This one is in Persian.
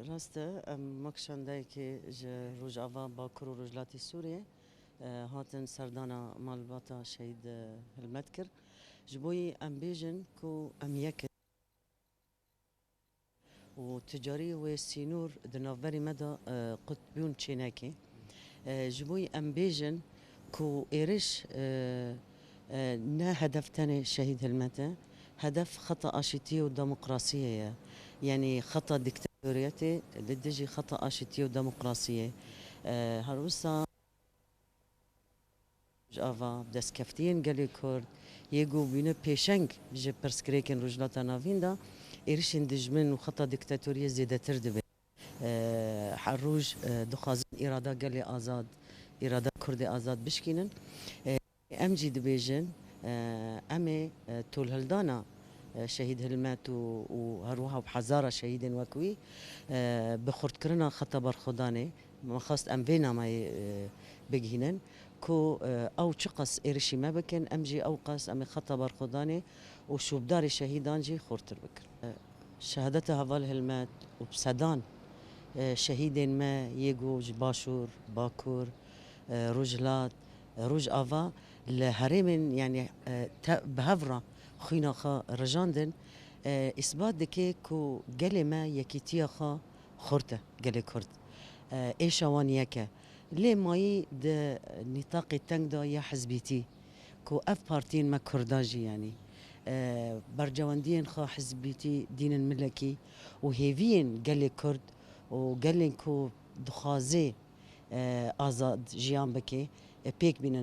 راسته ام مکشندای که روز آوا با کرو رجلاتی سوریه هاتن سردانا مالباتا شهید هلمت کر جبوی ام بیجن کو ام یک و تجاری و سینور دنافبری مدا قطبیون چینکی جبوی ام بیجن کو ایرش نه هدف تاني شهيد هلمته هدف خطأ آشتية وديمقراطية يعني خطأ ديكتاتوريتي لدجي خطأ آشتية وديمقراطية هروسا جافا دس كفتين قالي كورد يجو بينا بيشنج بيجي برسكريكن رجلاتا نافيندا إيرشين دجمن وخطأ ديكتاتورية زيادة تردبي حروج دخازن إرادة قالي آزاد إرادة كردي آزاد بشكينن امجي دبيجن امي تول هلدانا شهيد هلمات وهروها بحزارة شهيدين وكوي بخورد كرنا خطا برخداني ما خاست ام فينا ما بجهنن كو او تشقص ارشي ما بكن امجي او قاس امي خطا برخداني وشو بداري شهيدان جي خورتر بكر شهادتها فال هلمات وبسدان شهيدين ما يجو باشور باكور رجلات روج آوا لهرمن يعني بهفرة خينا خا رجاندن إثبات دكي كو جل ما يكيتيا خا خورته جل كرد إيش وان يكا ليه ماي د نطاق التنك دا يا حزبيتي كو اف بارتين ما كرداجي يعني برجواندين خا حزبيتي دين الملكي وهيفين جل كرد وجل كو دخازي آزاد جيان بكي بيك بين